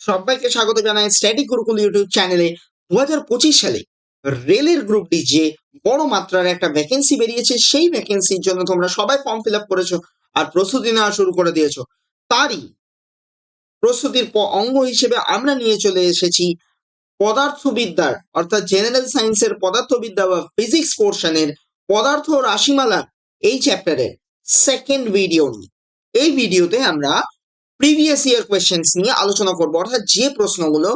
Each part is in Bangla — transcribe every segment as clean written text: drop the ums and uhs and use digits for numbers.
সবাইকে স্বাগত জানাই স্ট্যাটিক গুরুকুল ইউটিউব চ্যানেলে। 2025 সালে রেলের গ্রুপ ডি যে বড় মাত্রার একটা ভ্যাকেন্সি বেরিয়েছে, সেই ভ্যাকেন্সির জন্য তোমরা সবাই ফর্ম ফিল আপ করেছো আর প্রস্তুতি নেওয়া শুরু করে দিয়েছো। তারই প্রস্তুতির অঙ্গ হিসেবে আমরা নিয়ে চলে এসেছি পদার্থবিদ্যার অর্থাৎ জেনারেল সায়েন্সের পদার্থবিদ্যা বা ফিজিক্স পোর্শনের পদার্থ রাশিমালা এই চ্যাপ্টারের সেকেন্ড ভিডিও নিয়ে। এই ভিডিওতে আমরা প্রিভিয়াস ইয়ার কোয়েশ্চেন্স নিয়ে আলোচনা করবো, অর্থাৎ যে প্রশ্নগুলো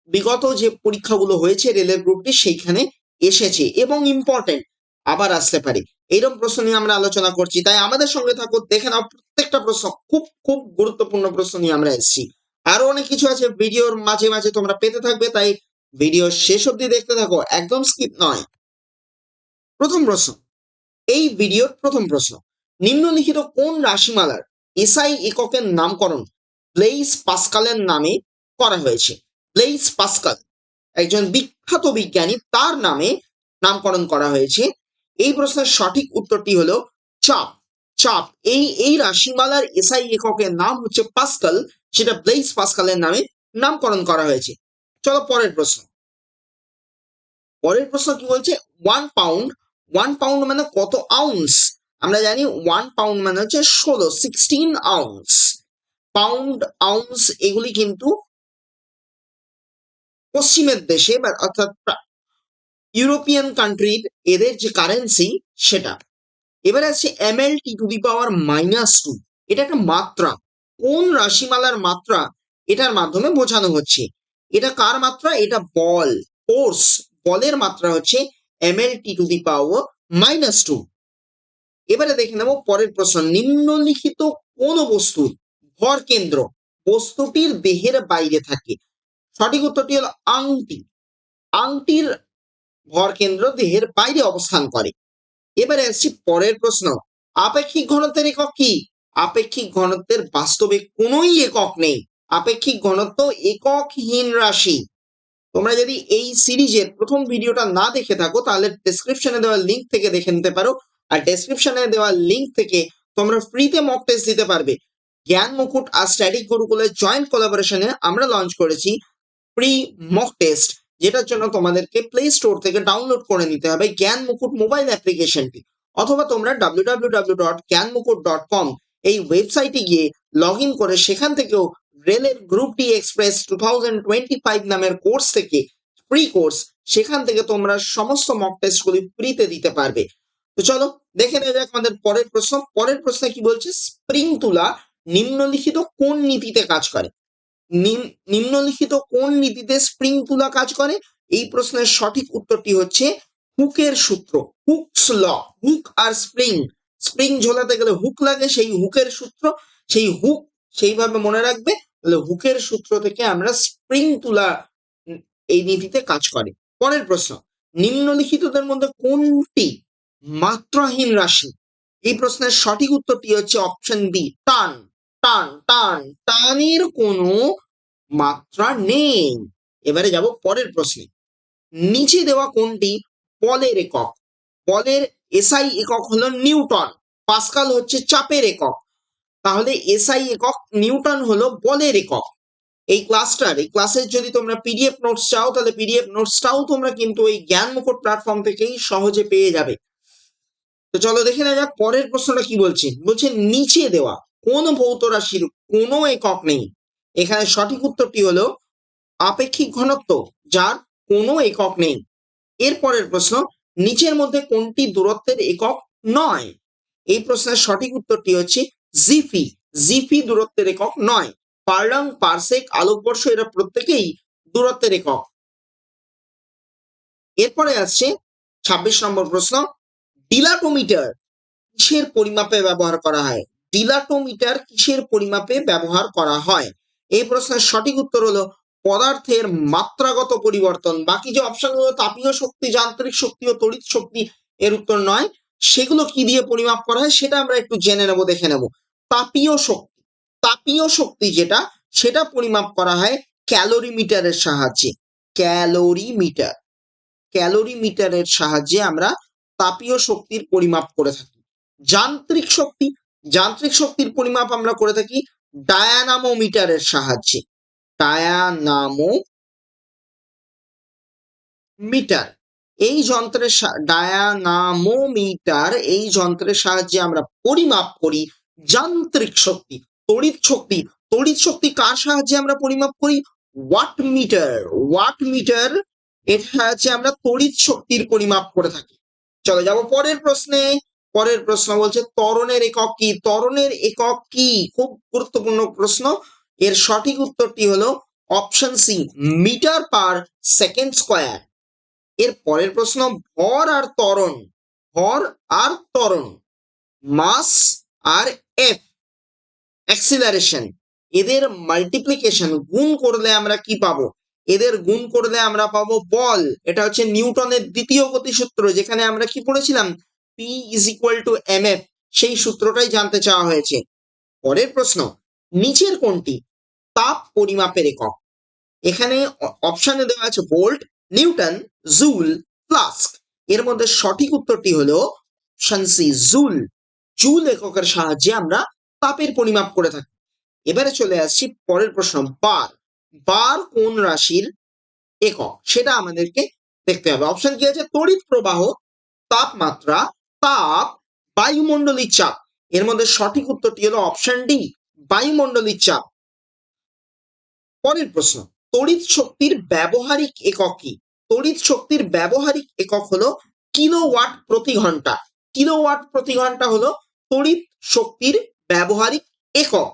বিগত যে পরীক্ষাগুলো হয়েছে রেলের গ্রুপটি সেইখানে এসেছে এবং ইম্পর্টেন্ট আবার আসতে পারে, এইরকম প্রশ্ন নিয়ে আমরা আলোচনা করছি। তাই আমাদের সঙ্গে থাকো, দেখে নাও প্রত্যেকটা প্রশ্ন খুব খুব গুরুত্বপূর্ণ প্রশ্ন নিয়ে আমরা এসেছি। আরো অনেক কিছু আছে ভিডিওর মাঝে মাঝে তোমরা পেতে থাকবে, তাই ভিডিও শেষ অবধি দেখতে থাকো, একদম স্কিপ নয়। প্রথম প্রশ্ন, এই ভিডিওর প্রথম প্রশ্ন, নিম্নলিখিত কোন রাশিমালার এসআই এককের নামকরণ ব্লেইস পাস্কালের নামে করা হয়েছে? ব্লেইস পাস্কাল একজন বিখ্যাত বিজ্ঞানী, তার নামে নামকরণ করা হয়েছে। এই প্রশ্নের সঠিক উত্তরটি হলো চাপ। চাপ এই রাশিমালার এসআই এককের নাম হচ্ছে পাস্কাল, সেটা ব্লেইস পাস্কালের নামে নামকরণ করা হয়েছে। চলো পরের প্রশ্ন। পরের প্রশ্ন কি বলছে? 1 পাউন্ড মানে কত আউন্স? আমরা জানি 1 পাউন্ড মানে হচ্ছে 16 আউন্স। পাউন্ড, আউন্স এগুলি কিন্তু পশ্চিমের দেশে অর্থাৎ ইউরোপিয়ান কান্ট্রির এদের যে কারেন্সি সেটা। এবারে আছে ml⁻², এটা একটা মাত্রা। কোন রাশিমালার মাত্রা এটার মাধ্যমে বোঝানো হচ্ছে? এটা কার মাত্রা? এটা বল, ফোর্স, বলের মাত্রা হচ্ছে ml⁻²। এবারে দেখে নেব পরের প্রশ্ন, নিম্নলিখিত কোন বস্তুর ভর কেন্দ্র বস্তুটির দেহের বাইরে থাকে? সঠিক উত্তরটি হলো আংটি। আংটির ভর কেন্দ্র দেহের বাইরে অবস্থান করে। এবারে আসছি পরের প্রশ্ন, আপেক্ষিক ঘনত্বের একক কি? আপেক্ষিক ঘনত্বের বাস্তবে কোনোই একক নেই। আপেক্ষিক ঘনত্ব এককহীন রাশি। তোমরা যদি এই সিরিজের প্রথম ভিডিওটা না দেখে থাকো তাহলে ডেসক্রিপশনে দেওয়া লিঙ্ক থেকে দেখে নিতে পারো, আর ডেসক্রিপশনে দেওয়া লিঙ্ক থেকে তোমরা ফ্রিতে মক টেস্ট দিতে পারবে। জ্ঞান মুকুট আর স্ট্যাটিক গুরুকুলের জয়েন্ট কোলাবোরেশনে আমরা লঞ্চ করেছি ফ্রি মক টেস্ট, যেটার জন্য তোমাদেরকে প্লে স্টোর থেকে ডাউনলোড করে নিতে হবে জ্ঞান মুকুট মোবাইল অ্যাপ্লিকেশনটি, অথবা তোমরা www.gyanmukut.com এই ওয়েবসাইটে গিয়ে লগ ইন করে সেখান থেকেও রেলের গ্রুপ ডি এক্সপ্রেস 2025 নামের কোর্স থেকে ফ্রি কোর্স, সেখান থেকে তোমরা সমস্ত মক টেস্টগুলি ফ্রিতে দিতে পারবে। তো চলো দেখে নেওয়া যাক আমাদের পরের প্রশ্ন। পরের প্রশ্নে কি বলছে? স্প্রিং তুলা নিম্নলিখিত কোন নীতিতে কাজ করে? নিম্নলিখিত কোন নীতিতে স্প্রিং তুলা কাজ করে? এই প্রশ্নের সঠিক উত্তরটি হচ্ছে হুকের সূত্র, হুকস ল। হুক আর স্প্রিং, স্প্রিং ঝোলাতে গেলে হুক লাগে, সেই হুকের সূত্র, সেই হুক সেইভাবে মনে রাখবে, তাহলে হুকের সূত্র থেকে আমরা স্প্রিং তুলা এই নীতিতে কাজ করে। পরের প্রশ্ন, নিম্নলিখিতদের মধ্যে কোনটি মাত্রাহীন রাশি? এই প্রশ্নের সঠিক উত্তরটি হচ্ছে অপশন বি, টান। টান টান টানের কোনো মাত্রা নেই। এবারে যাব পরের প্রশ্নে, নিচে দেওয়া কোনটি বলের একক? বলের এসআই একক হলো নিউটন, পাস্কাল হচ্ছে চাপের একক, তাহলে এসআই একক, নিউটন হলো বলের একক। এই ক্লাসের যদি তোমরা পিডিএফ নোটস চাও তাহলে পিডিএফ নোটসটাও তোমরা কিন্তু এই জ্ঞান মুকুট প্ল্যাটফর্ম থেকেই সহজে পেয়ে যাবে। তো চলো দেখে নেওয়া যাক পরের প্রশ্নটা কি বলছে। বলছে নিচে দেওয়া কোন ভৌত রাশির কোনো একক নেই? এখানে সঠিক উত্তরটি হলো আপেক্ষিক ঘনত্ব, যার কোনো একক নেই। এর পরের প্রশ্ন, নিচের মধ্যে কোনটি দূরত্বের একক নয়? এই প্রশ্নের সঠিক উত্তরটি হচ্ছে জিফি। জিফি দূরত্বের একক নয়। পারলাং, পারসেক, আলোকবর্ষ এরা প্রত্যেকেই দূরত্বের একক। এরপরে আসছে 26 নম্বর প্রশ্ন, ডিলাটোমিটার কিসের পরিমাপে ব্যবহার করা হয়? ডিলাটোমিটার কিসের পরিমাপে ব্যবহার করা হয়? এই প্রশ্নের সঠিক উত্তর হলো পদার্থের মাত্রাগত পরিবর্তন। বাকি যে অপশনগুলো তাপীয় শক্তি, যান্ত্রিক শক্তি ও তড়িৎ শক্তি, এর উত্তর নয়। সেগুলো কি দিয়ে পরিমাপ করা হয় সেটা আমরা একটু জেনে নেব, দেখে নেব। তাপীয় শক্তি, তাপীয় শক্তি যেটা, সেটা পরিমাপ করা হয় ক্যালোরিমিটারের সাহায্যে। ক্যালোরিমিটার, ক্যালোরিমিটারের সাহায্যে আমরা তাপীয় শক্তির পরিমাপ করে থাকি। যান্ত্রিক শক্তি, যান্ত্রিক শক্তির পরিমাপ আমরা করে থাকি ডায়ানামোমিটারের সাহায্যে। ডায়ানামোমিটার এই যন্ত্রের সাহায্যে আমরা পরিমাপ করি যান্ত্রিক শক্তি, তড়িৎ শক্তি। তড়িৎ শক্তি কার সাহায্যে আমরা পরিমাপ করি? ওয়াট মিটার এর সাহায্যে আমরা তড়িৎ শক্তির পরিমাপ করে থাকি। চলে যাব পরের প্রশ্নে। পরের প্রশ্ন বলছে ত্বরণের একক কি? ত্বরণের একক কি? খুব গুরুত্বপূর্ণ প্রশ্ন। এর সঠিক উত্তরটি হলো option C, metre per second square. এর পরের প্রশ্ন, ভর আর ত্বরণ, মাস আর এফ, অ্যাক্সিলারেশন, এদের মাল্টিপ্লিকেশন গুণ করলে আমরা কি পাবো? এদের গুণ করলে আমরা পাবো বল। এটা হচ্ছে নিউটনের দ্বিতীয় গতিসূত্র, যেখানে আমরা কি পড়েছিলাম? P is equal to M F, সেই সূত্রটাই জানতে চাওয়া হয়েছে। পরের প্রশ্ন, নিচের কোনটি তাপ পরিমাপের একক? এখানে অপশনে দেওয়া আছে ভোল্ট, নিউটন, জুল, ফ্লাস্ক। এর মধ্যে সঠিক উত্তরটি হলো অপশন সি, জুল। জুল এককের সাহায্যে আমরা তাপের পরিমাপ করে থাকি। এবারে চলে আসছি পরের প্রশ্ন, বার। বার কোন রাশির একক? সেটা আমাদেরকে দেখতে হবে। অপশন কি আছে? তড়িৎ প্রবাহ, তাপমাত্রা, তাপ, বায়ুমণ্ডলীয় চাপ। এর মধ্যে সঠিক উত্তরটি হলো অপশন ডি, বায়ুমণ্ডলীয় চাপ। পরের প্রশ্ন, তড়িৎ শক্তির ব্যবহারিক একক কি? তড়িৎ শক্তির ব্যবহারিক একক হলো কিলোওয়াট প্রতি ঘন্টা। কিলোওয়াট প্রতি ঘন্টা হলো তড়িৎ শক্তির ব্যবহারিক একক।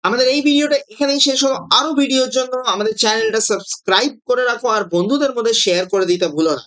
আমাদের এই ভিডিওটা এখানেই শেষ হলো। আরো ভিডিওর জন্য আমাদের চ্যানেলটা সাবস্ক্রাইব করে রাখো আর বন্ধুদের মধ্যে শেয়ার করে দিতে ভুলো না।